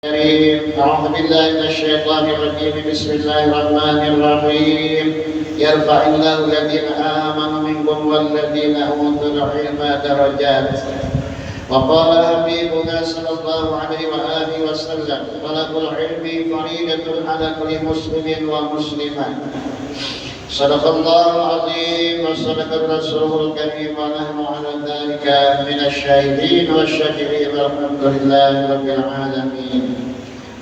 أعوذ بالله من الشيطان الرجيم بسم الله الرحمن الرحيم يرفع الله الذين آمنوا منكم والذين أوتوا العلم درجات وقال حبيبنا صلى الله عليه وآله وسلم طلب العلم فريضة على كل مسلم ومسلمة صدق الله العظيم وصدق الرسول الكريم ونحن على ذلك من الشاهدين والشاكرين والحمد لله رب العالمين.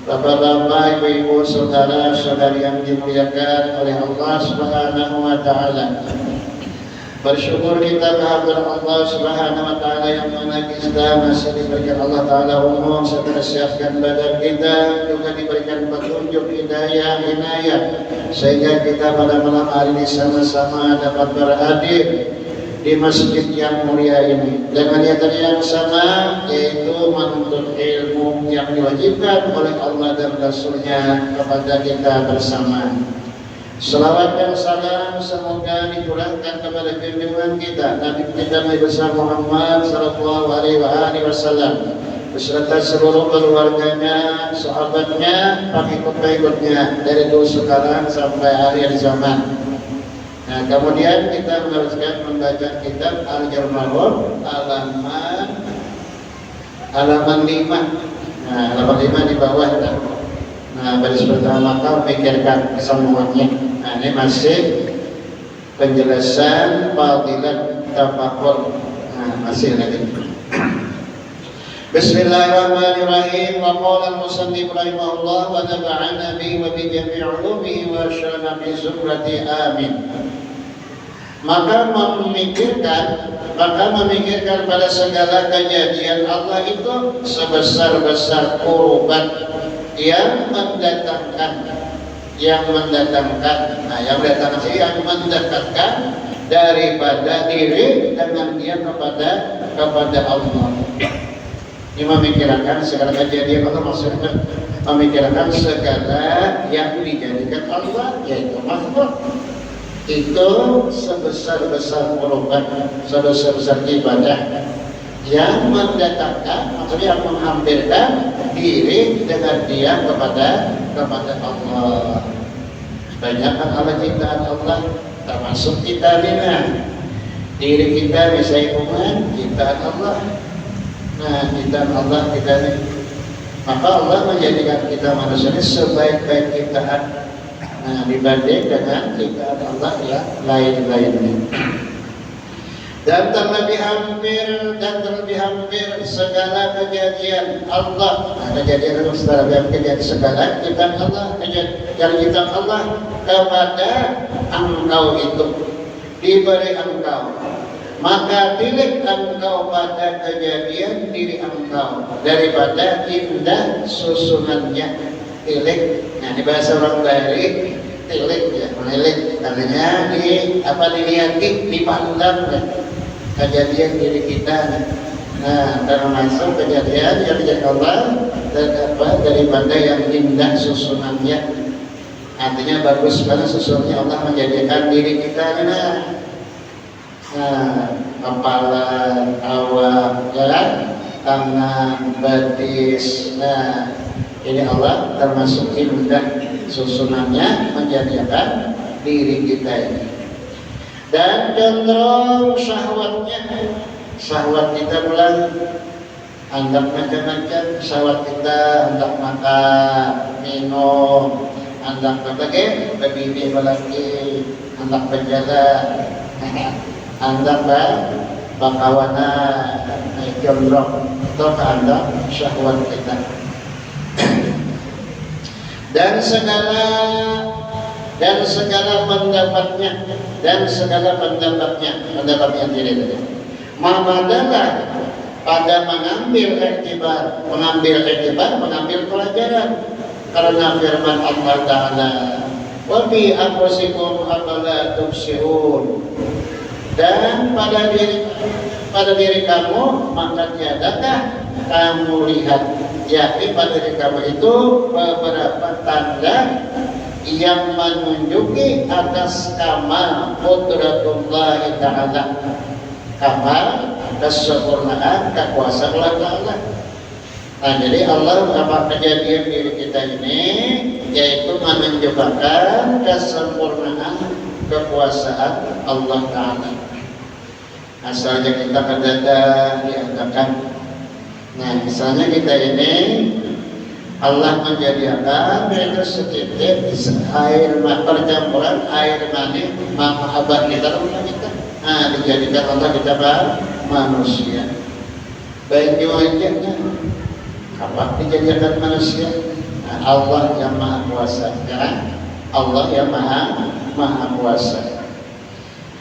Bapak-bapak, ibu-ibu, saudara-saudari yang dimuliakan oleh Allah Subhanahu wa taala. Bersyukur kita kehadirat Allah Subhanahu wa taala yang mana kita masih diberikan Allah taala umur serta kesehatan badan kita, juga diberikan petunjuk hidayah sehingga kita pada malam hari ini sama-sama dapat berhadir di masjid yang mulia ini dengan niatan yang sama, yaitu menuntut ilmu yang diwajibkan oleh Allah dan Rasul-Nya kepada kita bersama. Salawat dan salam semoga dicurahkan kepada junjungan kita Nabi kita Nabi besar Muhammad sallallahu alaihi wasallam beserta seluruh keluarganya, sahabatnya, pengikut-pengikutnya dari dulu sekarang sampai akhir zaman. Nah, kemudian kita meneruskan membaca kitab Al-Jarmarun halaman 5. Nah, halaman 5 di bawah. Nah, baris pertama maka pikirkan semuanya. Nah, ini masih penjelasan fadilat tafakkur. Nah, masih lagi. Bismillahirrahmanirrahim. Wa qala al-musannif rahimahullah wa nafa'ana bihi wa bi jami'i 'ulumihi wa syarana bi zumrati amin. Maka memikirkan pada segala kejadian Allah itu sebesar-besar kurban yang mendatangkan daripada diri dengan dia kepada Allah. Ini memikirkan segala kejadian Allah, maksudnya memikirkan segala yang dijadikan Allah, yaitu makhluk. Itu sebesar-besar kurban, sebesar-besar ibadah yang mendatangkan, maksudnya yang menghampirkan diri dengan dia kepada Allah. Banyak Allah ciptaan Allah, termasuk kita diri kita bisa iman ciptaan Allah. Nah, ciptaan Allah kita ini, maka Allah menjadikan kita manusia ini sebaik-baik ciptaan. Nah, dibanding dengan ciptaan Allah yang lain-lainnya. Dan terlebih hampir segala kejadian Allah. Nah, kejadian itu segala ciptaan Allah, yang ciptaan Allah kepada engkau itu diberi engkau. Maka pilih engkau pada kejadian diri engkau daripada indah susunannya. Pilih. Nah, di bahasa orang Bali pilih ya, melilik artinya dilihat, dipandang ya, kejadian diri kita. Nah, termasuk kejadian yang dijadikan Allah daripada yang indah susunannya. Artinya bagus banget susunannya Allah menjadikan diri kita. Kepala, awak, tangan, batis. Nah, ini Allah termasuk indah susunannya menjadikan diri kita ini. Dan cenderung syahwat kita mulai hendak macam-macam. Syahwat kita hendak makan, minum, hendak berbini lagi, hendak berjalan, hendak bakawana, cenderung itu hendak syahwat kita. Dan segala pendapatnya diri tadi. Mamadalah pada mengambil pelajaran karena firman Allah Taala, wa bi anfusikum afala tubsirun. Dan pada diri kamu maka tiadakah kamu lihat, yakni pada diri kamu itu beberapa tanda yang menunjuki atas kamal qudratullah Ta'ala, kamal kesempurnaan kekuasaan Allah Ta'ala. Nah, jadi Allah apa kejadian diri kita ini yaitu menunjukkan kesempurnaan kekuasaan Allah Ta'ala. Asalnya kita kadada diadakan. Nah, misalnya kita ini Allah menjadikan yaitu setitik air percampuran air mani mama abah kita rumah kita. Nah, dijadikan Allah kita manusia. Baik wajahnya apa dijadikan manusia? Nah, Allah yang maha kuasa, ya? Allah yang maha kuasa.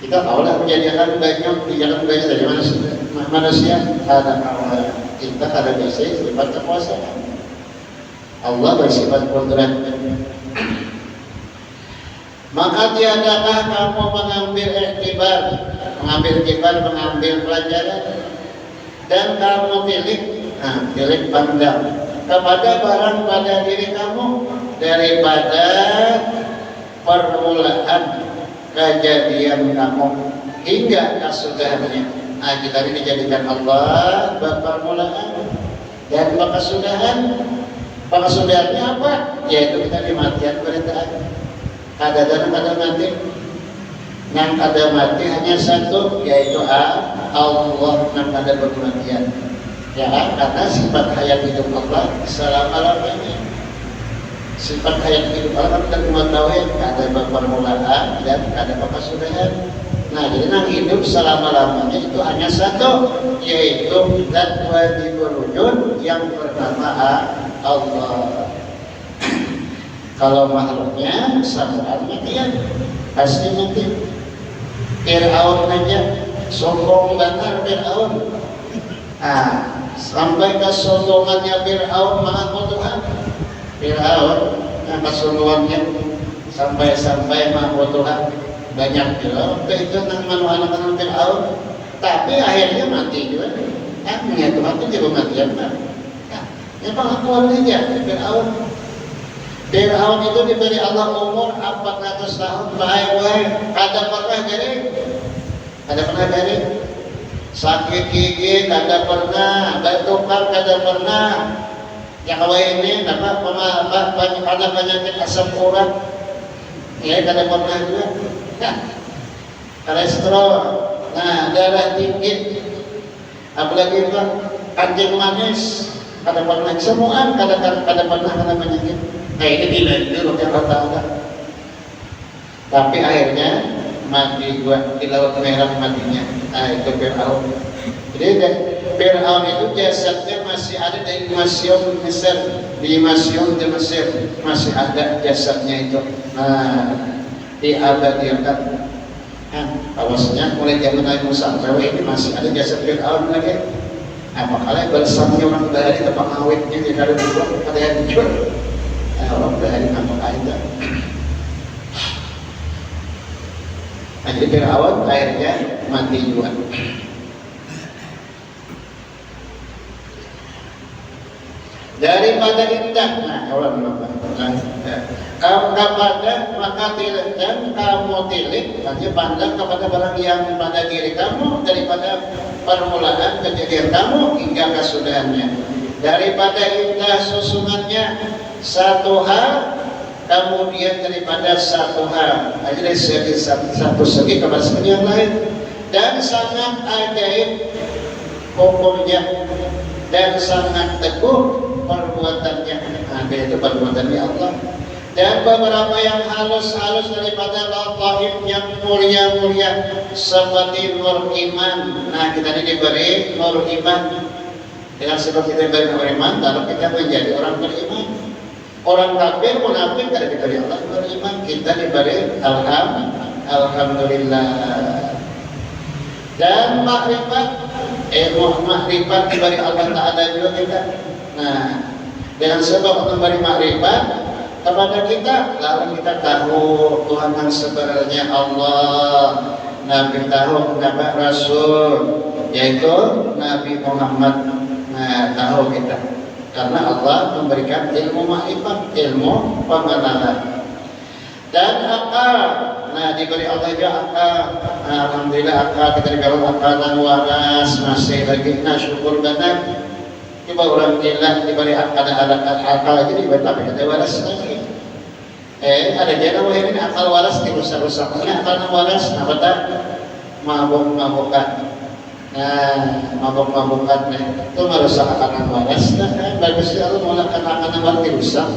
Kita tahulah menjadikan banyak dijadikan banyak dari manusia ada awal kita ada bisa sifat kekuasaan. Allah bersifat kudrat. Maka tiadakah kamu mengambil iktibar, mengambil pelajaran dan kamu pilih pandang kepada barang pada diri kamu daripada permulaan kejadian kamu hingga kesudahannya. Nah, kita ini dijadikan Allah permulaan dan kesudahannya apa? Yaitu kita dimatian beritaan. Kadang mati. Yang ada mati hanya satu, yaitu Allah yang ada berkematian. Ya, karena sifat hayat hidup Allah selama-lamanya. Sifat hayat hidup Allah kita mengetahui ada permulaan dan ada kesudahan. Nah, jadi yang hidup selama-lamanya itu hanya satu, yaitu zat wajibul wujud yang bernama Allah. Kalau makhluknya sabar matian, pasti mati. Fir'aun aja sombong benar Fir'aun. Sampai kesombongannya Fir'aun maha Tuhan. Fir'aun kesombongannya sampai maha Tuhan banyak juga. Itu nama anak-anak Fir'aun. Tapi akhirnya mati juga. Punya Tuhan itu juga matian kan. Ya maha Tuhan aja Fir'aun. Fir'aun itu diberi Allah umur 400 tahun baik-baik. Kada pernah garing. Sakit gigi kada pernah, batukar kada pernah. Yang ini apa penyakit asam urat. Ya kada pernah juga. Nah, kolesterol, nah darah tinggi, apalagi itu kancing manis, kada pernah semua kada pernah kena penyakit. Nah ini dilanjut yang rata-rata. Tapi akhirnya mati gua di Laut Merah matinya. Nah itu Fir'aun. Jadi Fir'aun itu jasadnya masih ada di museum Mesir, di Mesir masih ada jasadnya itu. Nah diabadikan. Awasnya mulai zaman Nabi Musa ini masih ada jasad Fir'aun lagi. Apakah bersamanya orang dari tempat awetnya di dalam bulan ada yang jual. Orang dari apakah itu? Nah, jadi Fir'aun akhirnya mati juga. Daripada indah, kepada maka dan kamu tilik, hanya pandang kepada barang yang pada diri kamu daripada permulaan kejadian kamu hingga kesudahannya. Daripada indah susunannya satu hal, kemudian daripada satu hal, dari satu segi kepada segi yang lain, dan sangat ajaib hukumnya dan sangat teguh perbuatannya. Itu perbuatannya Allah. Dan beberapa yang halus-halus daripada lataif yang mulia-mulia seperti nur iman. Nah, kita ini diberi nur iman. Dengan sebab kita diberi nur iman, lalu kita menjadi orang beriman. Orang kafir munafik kada diberi Allah beriman, kita diberi alhamdulillah. Dan makrifat makrifat diberi Allah Ta'ala juga kita. Nah, dengan sebab memberi makrifat kepada kita, lalu kita tahu Tuhan yang sebenarnya Allah. Nabi tahu Nabi Rasul, yaitu Nabi Muhammad. Nah, tahu kita karena Allah memberikan ilmu makrifat, ilmu pengenalan dan akal. Nah, diberi Allah juga akal. Nah, alhamdulillah akal kita diberi akal dan waras masih lagi. Nah, syukur benar. Coba orang gila diberi ada akal aja tapi ada waras lagi. Ada jana wah ini akal waras dirusak-rusaknya akal waras apa tak mabuk-mabukan. Nah, mabuk-mabukan itu merusak akal waras. Nah, bagus kalau melakukan akal waras dirusak.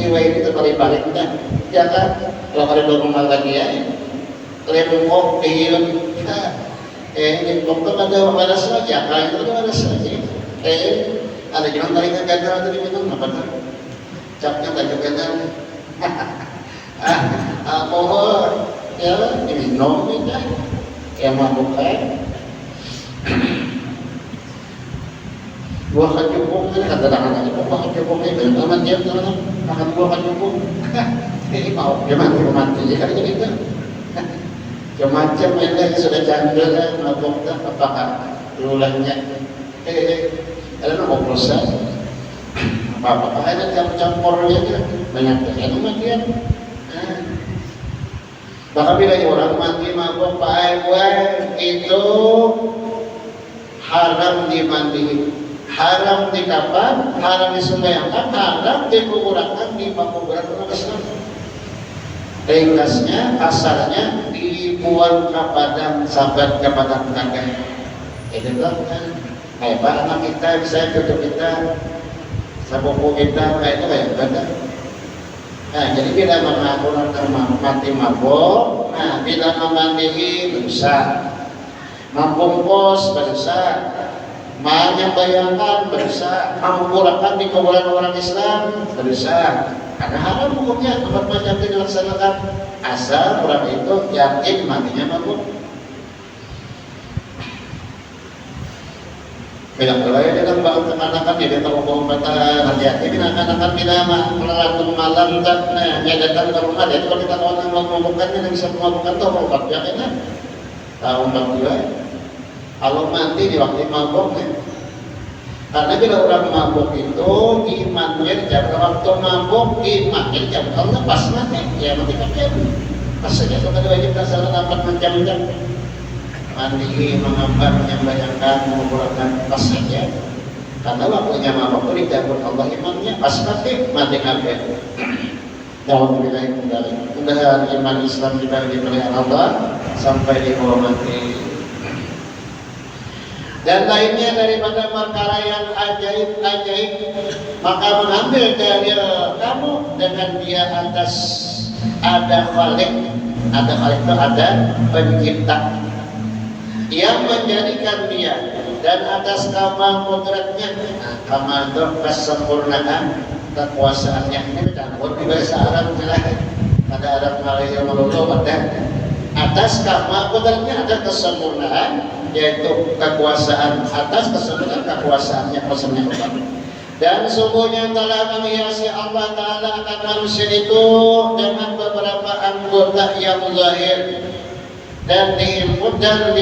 Iwa ini terbalik-balik dah. Ya kan? Kalau ada dua rumah lagi ya, lemong dihirup. Ini pokok ada waras lagi, akal itu ada waras lagi. Ada jangan tarik gagal tadi minum apa tuh? Capnya tajuk gagal. Alkohol, ya minum ini, yang mabukkan. Buah kacupung ini kata tangan aja, buah kacupung ini aman dia tangan, makan buah kacupung. Ini mau dia mati, kan gitu. Macam ini sudah canggih kan, mabuk dah apakah ulangnya? Ada nomor proses apa-apa ada campur-campurnya dia banyak yang matian. Bahkan bila orang mati mabuk pakai itu haram dimandi, haram dikapan, haram disembahyangkan, haram dikuburkan di kuburan orang Islam. Ringkasnya, asalnya dibuang ke padang sahabat ke padang tangga. Itu kan hebat anak kita, bisa cucu kita, sepupu kita, kayak itu kayak beda. Nah, jadi bila orang mati mabuk, nah bila memandihi berdosa, membungkus berdosa, menyebayangkan berdosa, mengumpulkan di kuburan orang Islam berdosa. Karena haram hukumnya tempat macam ini dilaksanakan asal orang itu yakin matinya mabuk. Bilang kalau ya dalam bangun kemanakan dia tahu bahwa kata hati-hati anak-anak tidak melakukan malam tak dia datang ke rumah dia kalau kita orang mau mabukkan dia bisa mabukkan tuh obat ya kan tahu bang juga kalau mati di waktu mabuk karena bila orang mabuk itu imannya jam waktu mabuk imannya jam kalau pas mati ya mati kan pas saja sudah wajib dasar dapat menjam-jam mandi, mengambar, menyampaikan, mengumpulkan pas saja karena waktunya mabuk itu dicabut Allah imannya pas mati kabeh. Alhamdulillah mudah-mudahan iman Islam kita diberikan Allah sampai di bawah mati. Dan lainnya daripada perkara yang ajaib-ajaib maka mengambil dari kamu dengan dia atas ada khalik itu ada pencipta yang menjadikan dia dan atas kamal kodratnya, kamal kesempurnaan kekuasaannya. Ini bercampur di bahasa Arab ada Arab Malaysia Melulu ada atas kamal kodratnya ada kesempurnaan yaitu kekuasaan atas kesempurnaan kekuasaannya maksudnya Allah. Dan sungguhnya telah menghiasi Allah Ta'ala akan manusia itu dengan beberapa anggota yang zahir dan dihimpunkan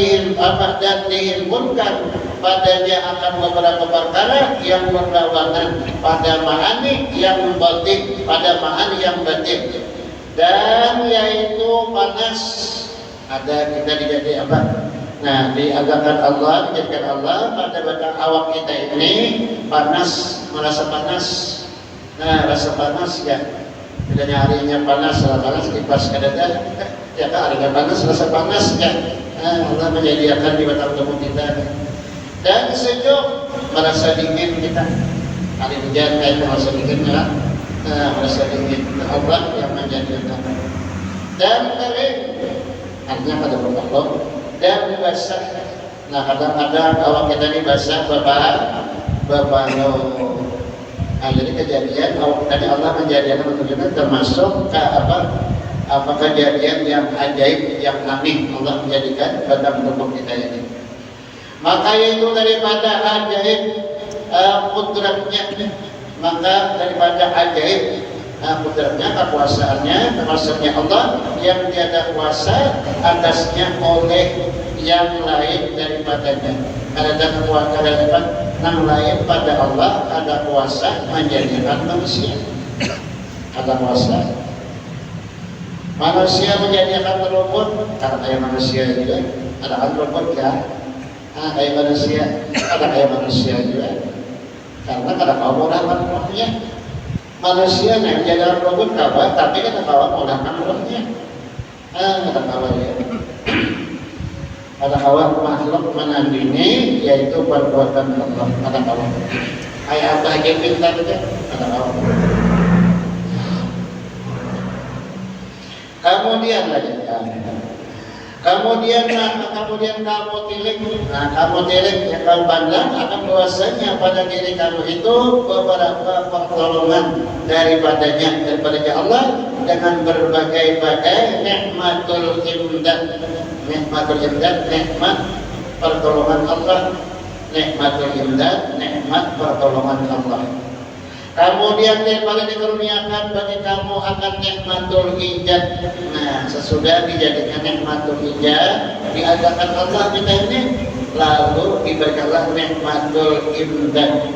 padanya akan beberapa perkara yang berlawanan pada ma'ani yang batin, pada ma'ani yang batin, dan yaitu panas. Ada kita dijadi apa? Nah, diagakkan Allah, dijadikan Allah pada batang awak kita ini panas, merasa panas. Nah, rasa panas ya. Bila harinya panas, panas kipas kadang ya kan harga panas rasa panas ya. Allah menyediakan di batang tubuh kita dan sejuk merasa dingin kita hari hujan kayak merasa dingin ya. Merasa dingin Allah yang menyediakan dan kering artinya pada berkah dan basah. Nah kadang-kadang awak kita ini basah bapak jadi kejadian awak tadi Allah menjadikan betul-betul termasuk ke apa kejadian yang ajaib yang aneh Allah menjadikan pada tubuh kita ini. Maka itu daripada ajaib kudratnya, maka daripada ajaib kudratnya kekuasaannya termasuknya Allah yang tiada kuasa atasnya oleh yang lain daripadanya. Ada kekuasaan yang lain pada Allah ada kuasa menjadikan manusia. Ada kuasa manusia menjadikan robot karena kayak manusia juga ada kan robot ya kayak manusia ada kayak manusia juga karena kada kawa mudahkan rohnya. Manusia yang jadi robot kawa, tapi kada kawa mudahkan rohnya. Kada kawa ya. Kada kawa makhluk menandingi yaitu perbuatan Allah. Kada kawa. Ayat apa aja pintar aja. Kada kawa. Kemudian lagi. Kemudian kamu tilik, kamu tilik yang kamu pandang akan bahwasanya pada diri kamu itu beberapa pertolongan daripada Allah dengan berbagai-bagai nikmatul imdad, nikmat pertolongan Allah, nikmatul imdad, nikmat pertolongan Allah. Kemudian daripada dikaruniakan bagi kamu akan nikmatul ijad. Nah, sesudah dijadikan nikmatul ijad, diadakan Allah kita ini, lalu diberikanlah nikmatul imdad.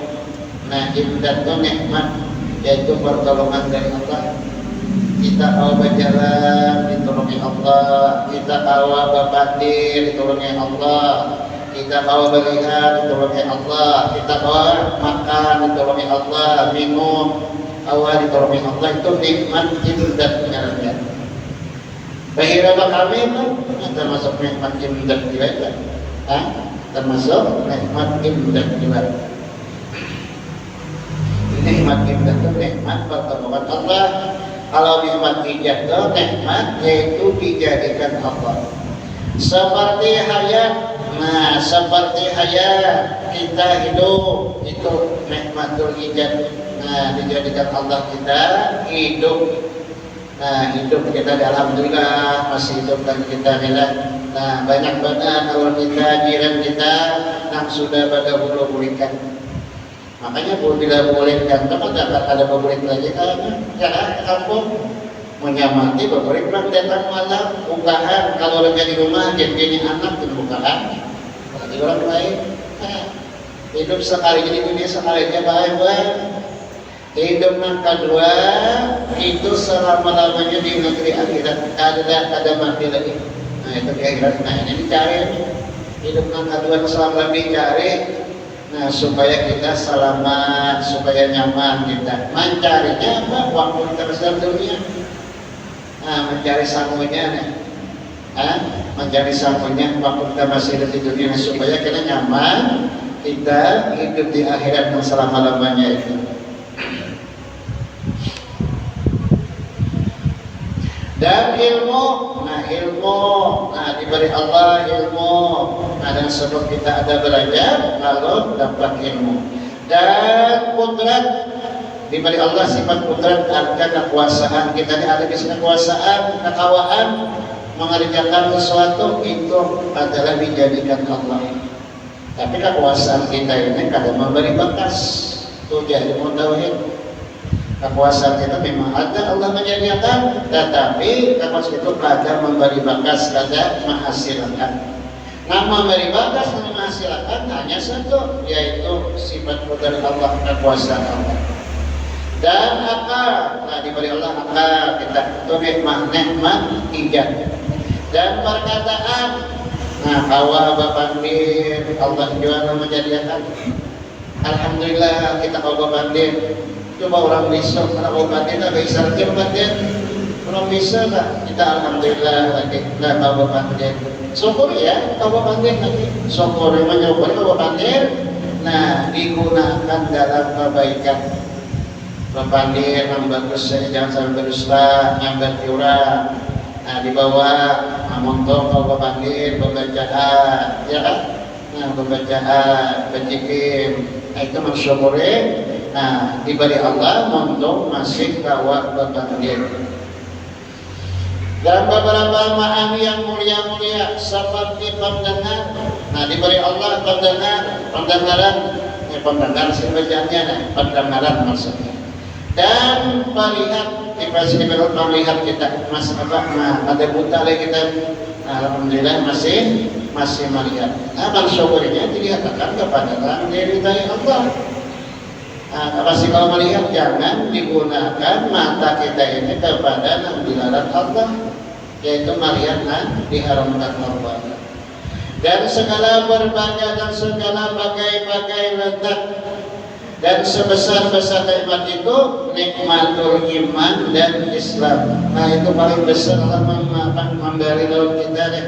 Nah, imdad itu nikmat, yaitu pertolongan dari Allah. Kita mau berjalan ditolongi Allah, kita mau berpandir ditolongi Allah, kita mau melihat ditolongi Allah, kita mau makan ditolongi Allah, minum awal ditolongi Allah. Itu nikmat imdad namanya. Bahira kami itu termasuk nikmat imdad juga, termasuk nikmat imdad juga. Nikmat imdad itu nikmat pertolongan Allah. Kalau nikmat ijad itu nikmat yaitu dijadikan Allah. Seperti hayat. Nah, seperti hayat kita hidup itu nikmatul ijad. Nah, dijadikan Allah kita hidup. Nah, hidup kita alhamdulillah masih hidup dan kita hilang. Nah, banyak banget kalau kita jiran kita yang sudah pada bulu-bulikan. Makanya bila bolehkan, teman ada bebulik lagi kan? Ya kan, kampung menyamati bebulik orang datang malam bukaan. Kalau orang di rumah jadi anak dan bukaan. Kalau di orang lain, hidup sekali di dunia sekalinya baik-baik. Hidup yang kedua itu selama-lamanya di negeri akhirat, ada mati lagi. Nah, itu di akhirat. Nah, ini dicari. Hidup yang kedua selama-lamanya dicari. Nah, supaya kita selamat, supaya nyaman kita. Mencarinya apa? Waktu terbesar dunia. Nah, mencari sangunya, mencari sangunya waktu kita masih hidup di dunia supaya kita nyaman, kita hidup di akhirat yang selama-lamanya itu. Dan ilmu, diberi Allah ilmu. Nah, dan sebab kita ada belajar, lalu dapat ilmu. Dan kudrat, diberi Allah sifat kudrat, ada kekuasaan. Kita ada di sini kekuasaan, kekawaan, mengerjakan sesuatu itu adalah dijadikan Allah. Tapi kekuasaan kita ini kadang memberi batas. Itu jadi tauhid. Kekuasaan itu memang ada Allah menyediakan, tetapi kekuasaan itu kadang memberi bakas, kadang menghasilkan. Nah, memberi bakas dan menghasilkan hanya satu, yaitu sifat dari Allah, kekuasaan Allah. Dan akal, nah diberi Allah akal, kita itu nikmat ijad. Dan perkataan, nah kawa bapandir, Allah juga menyediakan. Alhamdulillah kita kawa bapandir. Coba orang bisa, karena obatnya tak bisa lagi obatnya. Orang bisa tak, kita alhamdulillah lagi nggak tahu obatnya. Syukur ya, tahu obatnya lagi. Syukur menyukur obatnya. Nah, digunakan dalam kebaikan. Obatnya yang bagus saja, jangan sampai berdusta, nyambat orang. Nah, dibawa montok obatnya, pembacaan, ya kan? Nah, pembacaan, pencikim, itu mensyukuri. Nah, diberi Allah untuk masih kawa bertanggung. Dan beberapa ma'ani yang mulia-mulia seperti pendengar. Nah, diberi Allah pendengaran sih bacaannya, pendengaran maksudnya. Dan melihat, diberi melihat kita masih apa? Nah, ada buta lagi kita. Alhamdulillah masih melihat. Nah, bersyukurnya dilihatkan kepada diri dari Allah. Pasti kalau melihat jangan digunakan mata kita ini kepada yang dilarang Allah, yaitu melihat diharamkan Allah. Dan segala berbagai dan segala bagai-bagai letak Dan sebesar-besar nikmat itu nikmatul iman dan Islam. Nah itu paling besar Allah memberi laut kita deh.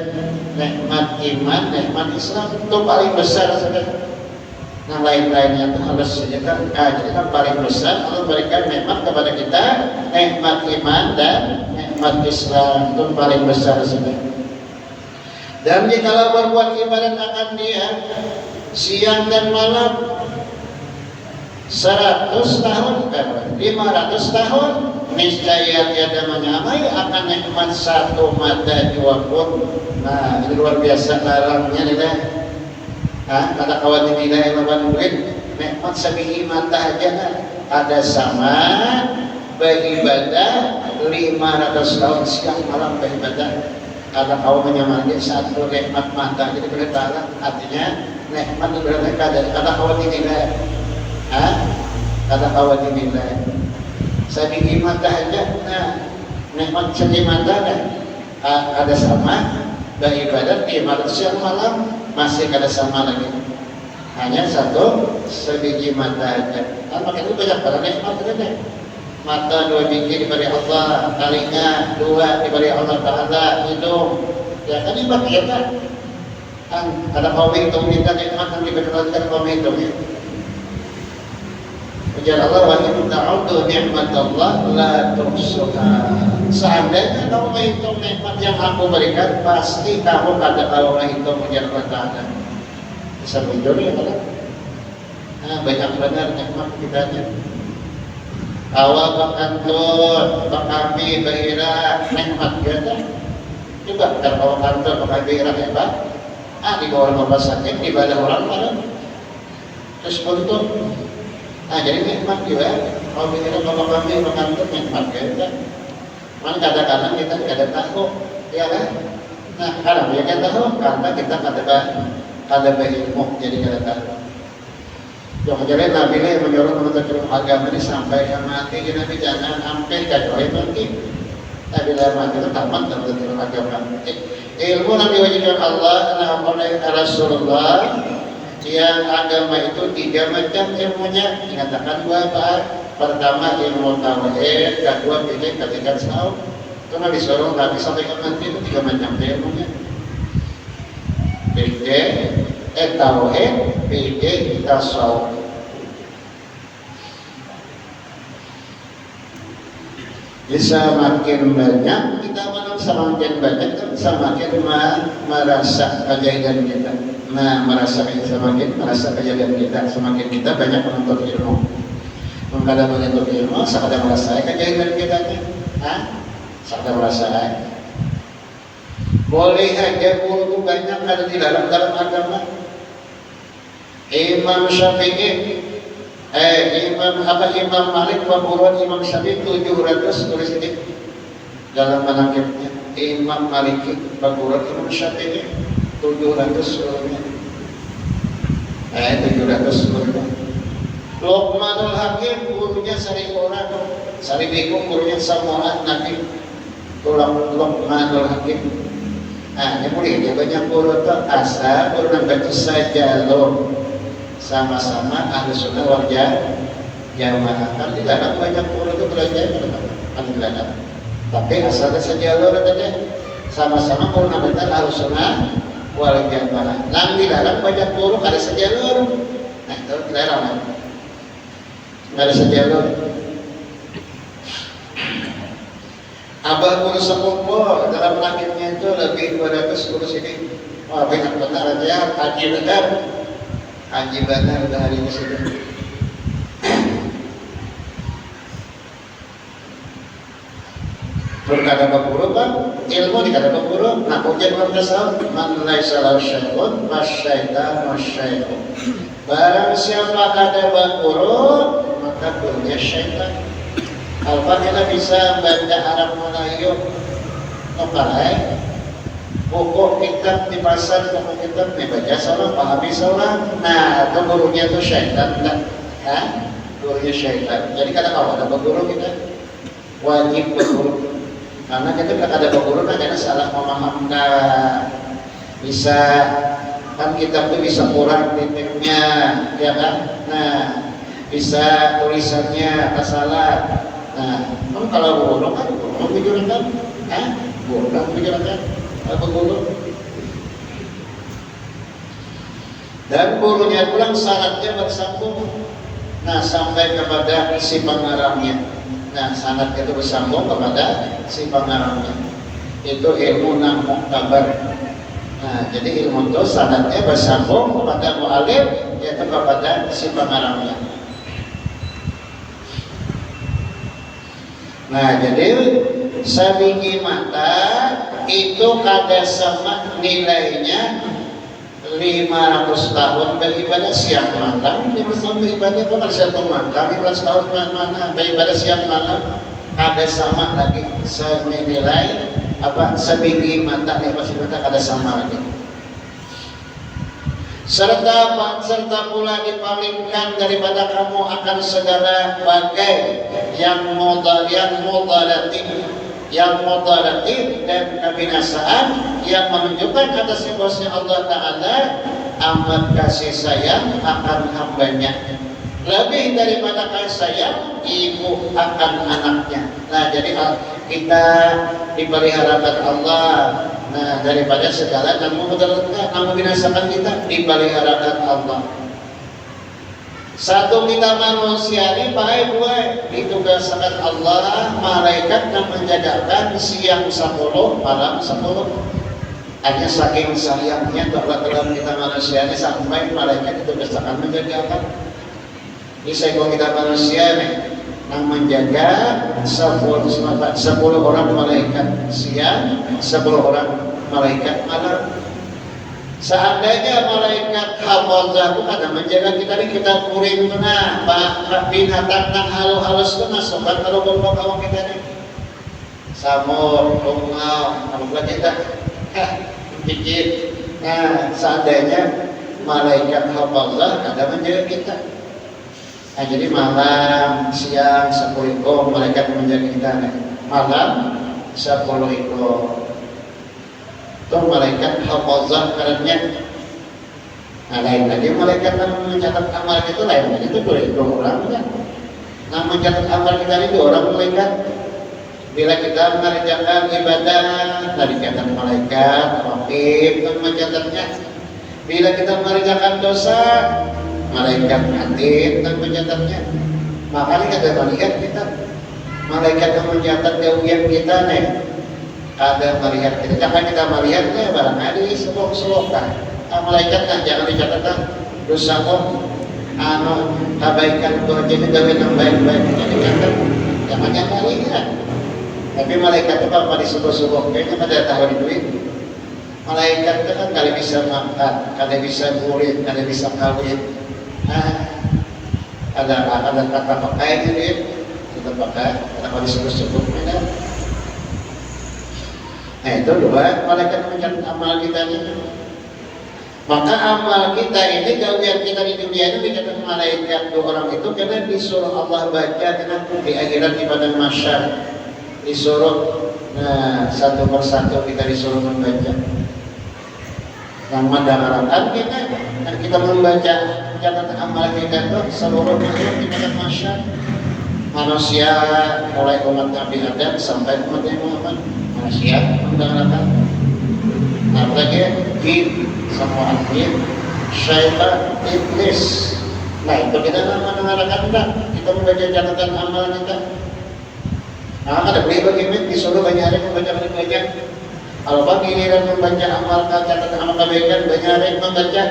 Nikmat iman, nikmat Islam itu paling besar saudara. Nah lain-lainnya itu harus saja kan. Jadi kan paling besar Allah berikan nikmat kepada kita, nikmat iman dan nikmat Islam itu paling besar saudara. Dan jikalau berbuat ibadat akan Dia siang dan malam 100 tahun, 500 tahun, niscaya tiada menyamai akan nikmat satu mata jua pun. Nah ini luar biasa larangnya nih deh. Kata kawan ini dah yang lawan duit, nikmat sebihi mata aja ada sama beribadah 500 tahun siang malam beribadah. Ada kaum menyamai satu nikmat mata, jadi berarti artinya nikmat itu berarti kata kawan ini dah. Kata kawan ini dah. Sebihi mata aja, nah nikmat sebihi mata dah ada sama beribadah 500 siang malam masih ada sama lagi. Hanya satu sebiji mata aja. Maka itu banyak pada nikmat itu. Mata 2 biji diberi Allah, telinga 2 diberi Allah Ta'ala, hidung. Ya kan ini bagi kita. Ada kaum hitung kita nikmat yang diberikan kaum hitungnya. Ujar Allah wa in ta'uddu ni'matallah la tuhsuha. Seandainya kamu menghitung nikmat yang aku berikan, pasti kamu kata kalau menghitung ujar Allah Ta'ala. Bisa menjadi ya kan? Banyak benar nikmat kita nya. Awal kantor, kami berira nikmat kita. Juga kalau kantor berira hebat. Di bawah rumah sakit, di bawah orang-orang. Terus untuk jadi nikmat juga. Kalau kita kalau kami berkantor nikmat kita. Mana kadang-kadang kita tidak tahu, ya kan? Nah, kadang kita tahu karena kita ada berilmu, jadi kita tahu. Jangan-jangan Nabi yang menyuruh menuntut ilmu agama ini sampai yang mati, jadi Nabi jangan sampai kecuali mati. Nabi yang mati itu tamat menuntut ilmu agama. Ilmu Nabi wajibkan Allah, oleh Rasulullah. Yang agama itu 3 macam ilmunya, dikatakan 2 apa? Pertama ilmu tauhid, kedua pilih ketika tasawuf. Karena disuruh Nabi sampai ke mati itu 3 macam ilmunya. Tauhid, pilih tasawuf. Bisa makin banyak kita semakin banyak semakin merasa kejadian kita. Nah, semakin merasa kejadian kita, semakin kita banyak menuntut ilmu. Mengkadang menuntut ilmu, sekadar merasa kejadian kita nih. Sekadar merasa. Boleh aja guru itu banyak ada di dalam agama. Imam Syafi'i, Imam Malik, Waburuan Imam Syafi'i 700 tulis ini dalam manakibnya. Imam Malik, Waburuan Imam Syafi'i 700 suruhnya. 700 suruhnya. Luqmanul Hakim gurunya Sari orang, Sari Bikung gurunya Samu'an Nabi. Luqmanul Hakim. Yang boleh dia banyak guru itu asal guru nampak saja loh. Sama-sama ahli sunnah wal jamaah. Kan di dalam banyak guru itu belajar kan di dalam. Tapi asalnya sejalur katanya sama-sama guru nampak ahli sunnah wal jamaah. Lang di dalam banyak guru ada sejalur. Nah itu di dalam ada sejalur. Abah guru sepupu dalam rakitnya itu lebih 200 guru sini. Wah banyak benar aja Haji Banar udah hari ini sudah. Berkata Bakuru kan, ilmu dikata Bakuru. Nah ujian berkasal, man laisa lahu syai'un fasyaitan wasyai'un. Barang siapa kata Bakuru, maka punya syaitan. Al-Fatihah bisa baca Arab Melayu, Noparai. Buku kitab di pasar, buku kitab dibaca salah, pahami salah. Nah, itu gurunya itu syaitan, enggak? Gurunya syaitan. Jadi kata kalau ada guru kita wajib berguru. Karena kita tidak ada guru, karena salah memaham bisa kan kitab itu bisa kurang titiknya, ya kan? Nah, bisa tulisannya salah. Nah, kalau bodoh kan memikirkan, bodoh memikirkan apa bodoh. Dan gurunya pulang syaratnya bersambung. Nah, sampai kepada si pengarangnya. Nah, sanad itu bersambung kepada si pengarangnya. Itu ilmu muktabar. Nah, jadi ilmu itu sanadnya bersambung kepada mu'alif, yaitu kepada si pengarangnya. Nah, jadi sabigi mata itu kada sama nilainya 500 tahun beribadah siang malam, 500 tahun beribadah satu malam, 15 tahun mana beribadah siang malam, ada sama lagi senilai apa sebiji mata kada sama lagi. Serta pula dipalingkan daripada kamu akan segala bagai yang mudaratin dan kebinasaan yang menunjukkan atas bahwasanya Allah Ta'ala amat kasih sayang akan hambanya, lebih daripada kasih sayang ibu akan anaknya. Nah, jadi kita dipeliharakan Allah, nah daripada segala yang membinasakan kita dipeliharakan Allah. Satu kita manusia ini baik ditugaskan Allah malaikat yang menjagakan siang 10 malam 10. Hanya saking sayangnya Allah dalam kita manusia ini sampai malaikat ditugaskan menjagakan. Ini saya kita manusia nih yang menjaga 10 orang malaikat siang, 10 orang malaikat malam. Seandainya malaikat hafazah itu kada menjaga kita ini, kita kuring kena binatang nang halus itu masukkan kalau bawa kita ini samur, bungau, apa kita dikit. Nah, seandainya malaikat hafazah kada menjaga kita. Nah, jadi malam, siang 10 ekor malaikat menjaga kita nih. Malam 10 ekor. Itu malaikat hafazah karenanya. Nah, lain lagi malaikat yang mencatat amal itu lain lagi itu dua orang kan. Nah, mencatat amal kita ini 2 orang malaikat. Bila kita mengerjakan ibadah, tadi kata malaikat raqib yang mencatatnya. Bila kita mengerjakan dosa, malaikat atid yang mencatatnya. Makanya ada malaikat kita, malaikat yang mencatat kerugian kita nih. Ada melihat kita, jangan kita melihatnya barangkali sebok-sebokkan. Malaikat kan jangan dicatatkan dosa kebaikan kewajiban gawe yang baik-baik dicatat, jangan lihat. Tapi malaikat itu apa disebut-sebut kayaknya pada tahu duit. Malaikat itu kan kada bisa makan, kada bisa kulit, kada bisa kawin. Ada kata pakai duit, kita pakai, kenapa disebut-sebut mana? Nah, itu 2 malaikat mencatat amal kita ini. Maka amal kita ini gawian kita di dunia ini dicatat malaikat 2 orang itu karena disuruh Allah baca di akhirat di padang mahsyar. Disuruh satu persatu kita disuruh membaca. Yang mendengarkan kita dan kita membaca catatan amal kita itu seluruh makhluk di padang mahsyar. Manusia mulai umat Nabi Adam sampai umat Muhammad. Manusia mendengarkan apalagi jin, semua jin, syaitan, iblis. Nah, itu kita mendengarkan kita membaca catatan amal kita. Nah, ada bagaimana disuruh banyak hari membaca. Kalau giliran membaca amal catatan amal kebaikan, banyak hari membaca.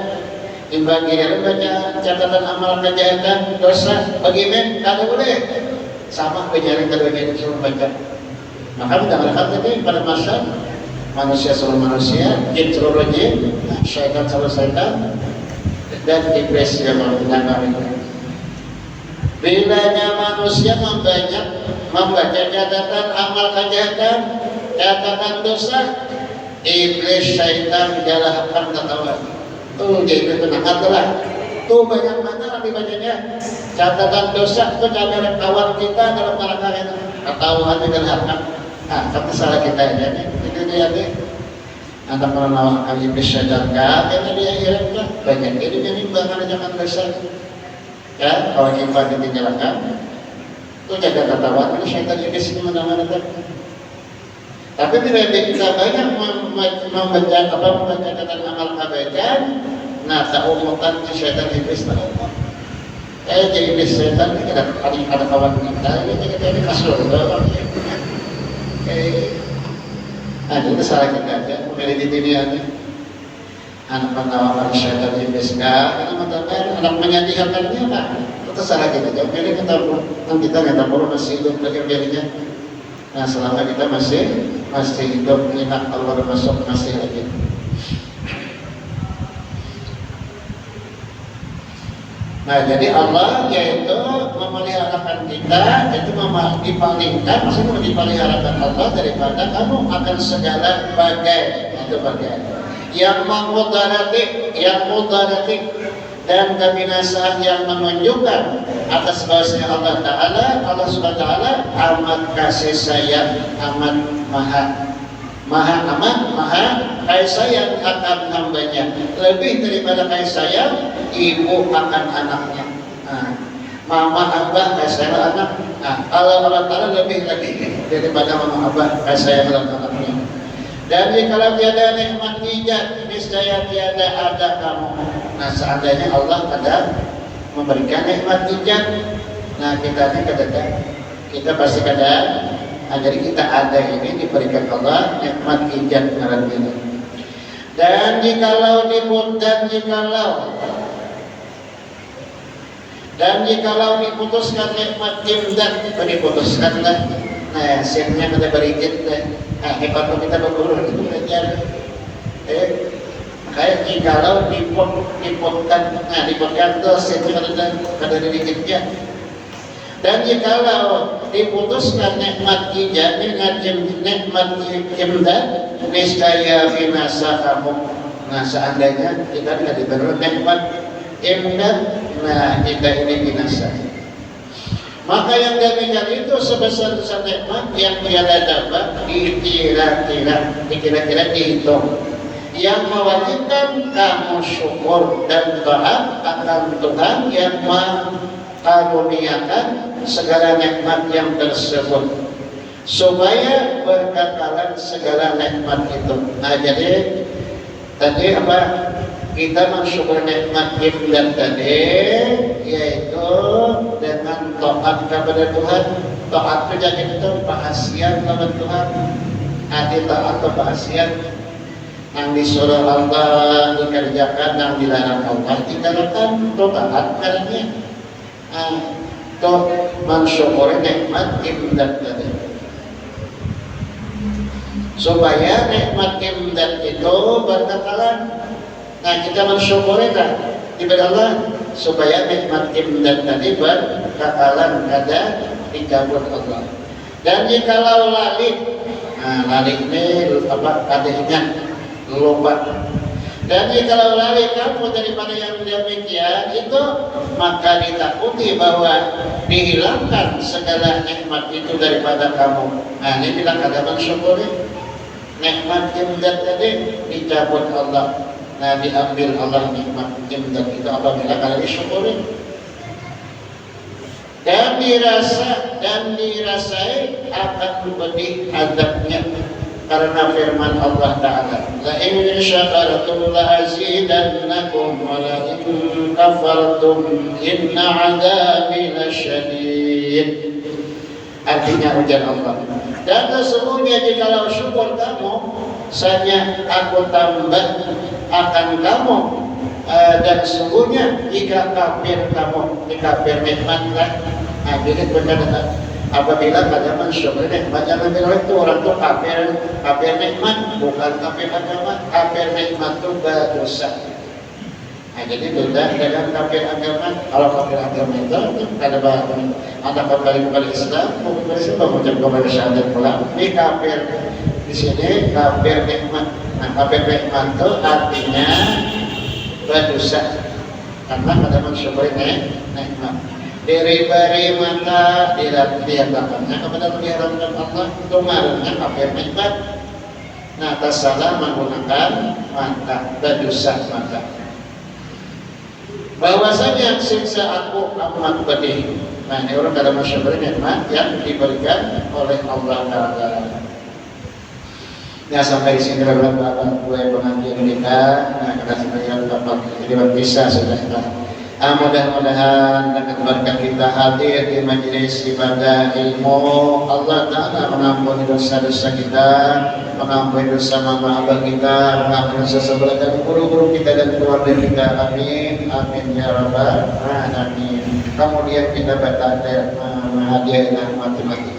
Giliran baca catatan amal kejahatan, dosa, bagaimana? Kalau boleh sama banyak hari disuruh baca. Maka mendengarkan tadi pada masa manusia seluruh manusia, jin seluruh jin, syaitan seluruh syaitan, dan iblis yang mendengar itu. Bilanya manusia membaca catatan amal kejahatan, catatan dosa, iblis syaitan jalan akan ketawa. Tuh jadi tenang tuh banyak mana dibacanya catatan dosa itu cara kawan kita dalam rangka itu ketahuan dengan harkat. Nah, tapi salah kita aja nih, itu dia nih. Anak menawarkan iblis syaitan kan, karena dia irimkan banyak ini bahkan jangan dosa. Ya, kalau kita ditinggalkan, itu jaga ketahuan, karena syaitan iblis ini mana-mana kan. Tapi bila kita banyak membaca dan amal kebaikan, nah ta'umutan syaitan iblis tak umum. Jadi iblis syaitan ini ada kawan kita, ini jadi kasur. Nah, itu salah kita aja, memilih di dunia ini. Anak menawarkan syaitan iblis enggak, anak menyedihkannya enggak. Itu salah kita aja, memilih kita nggak perlu masih hidup lagi memilihnya. Nah, selama kita masih hidup, enak Allah masuk masih lagi. Nah, jadi Allah yaitu memeliharakan kita, itu dipalingkan, maksudnya dipeliharakan Allah daripada kamu akan segala bagai, itu bagai yang mudaratik dan kebinasaan yang menunjukkan atas bahwasanya Allah Subhanahu wa taala amat kasih sayang, amat maha kasih sayang akan hambanya, lebih daripada kasih sayang ibu akan anaknya. Mama abah kasih sayang anak. Allah taala lebih lagi daripada mama abah kasih sayang anaknya. Dan jikalau tiada nikmat ijab, niscaya tiada ada kamu. Nah, seandainya Allah ada memberikan nikmat ijab, nah kita pasti ada. Nah, jadi kita ada ini diberikan Allah nikmat ijab ngaran ini. Dan jikalau diputuskan nikmat imdad, diputuskanlah. Nah, siapnya kita berikan. Nah, hebat kita berguru itu belajar. Kayak jikalau dipotkan terus siapnya ada dikitnya. Dan jikalau diputuskan nikmat ijab, nikmat imdad, niscaya binasa kamu. Nah, seandainya kita tidak diberi nikmat imdad, nah kita ini binasa. Maka yang demikian itu sebesar-besar nikmat yang tiada dapat dikira-kira dihitung, yang mewajibkan kamu syukur dan taat akan Tuhan yang mengaruniakan segala nikmat yang tersebut, supaya berkekalan segala nikmat itu. Nah, jadi tadi apa? Kita mensyukur nikmat imdad tadi, yaitu dengan taat kepada Tuhan. Taat itu jadi itu perhatian kepada Tuhan. Hati taat atau perhatian yang disuruh Allah dikerjakan, yang dilarang Allah tinggalkan, itu taat karena itu mensyukur nikmat imdad tadi, supaya nikmat imdad itu berkekalan. Nah, kita mensyukuri kan diberi Allah supaya nikmat imdad tadi berkekalan ada dicabut Allah. Dan jikalau lalik, nah lalik ini adanya lupa. Dan jikalau lalik kamu daripada yang demikian itu, maka ditakuti bahwa dihilangkan segala nikmat itu daripada kamu. Nah, ini bilang ada mensyukuri nikmat imdad tadi dicabut Allah. Nah, diambil Allah nikmat imdad itu apabila kalian disyukuri dan dirasai akan pedih azabnya, karena firman Allah Ta'ala, la in syakartum la azidannakum wa la in kafartum inna azabi lasyadid. Artinya ujar Allah, dan sesungguhnya jikalau syukur kamu, saja aku tambah akan kamu, dan sesungguhnya jika kafir kamu, dikafir nikmatlah. Nah, jadi benar apabila pada mensyukur nikmat, jangan bilang itu orang itu kafir nikmat, bukan kafir agama. Kafir nikmat itu berdosa. Nah, jadi beda dengan kafir agama. Kalau kafir agama itu ada kembali kepada Islam, mengucap kepada syahadat pula. Ini kafir di sini kafir nikmat. Nah, kafir nikmat itu artinya berdosa karena pada mensyukuri nikmat. Diberi mata dihadapkannya kepada diharamkan Allah, itu marahnya kafir nikmat. Nah, tak salah menggunakan mata, berdosa mata. bahwasanya siksa aku amat pedih. Nah, ini orang kada masyarakat nikmat yang diberikan oleh Allah Taala. Nah, sampai di sini Bapak kue pengajian kita. Nah, kita sebagai Bapak jadi bisa sudah. Mudah-mudahan dengan berkat kita hadir di majelis ibadah ilmu, Allah Ta'ala mengampuni dosa-dosa kita, mengampuni dosa mama abah kita, mengampuni dosa sebelah dan guru-guru kita dan keluarga kita. Amin, amin ya rabbal alamin. Kemudian kita baca hadiah mati-mati.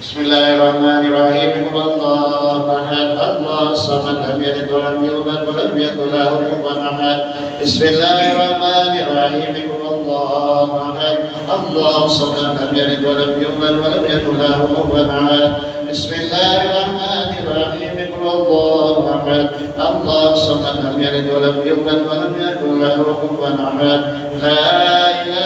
Bismillahirrahmanirrahim. Allahu ahad, Allahu samad, lam yalid wa lam yulad wa lam yakul lahu kufuwan ahad. Bismillahirrahmanirrahim. Allahu ahad, Allahu samad, lam yalid wa lam yulad wa lam yakul lahu kufuwan ahad. Bismillahirrahmanirrahim. Allahu ahad, Allahu samad, lam yalid wa lam yulad wa lam yakul lahu kufuwan ahad. La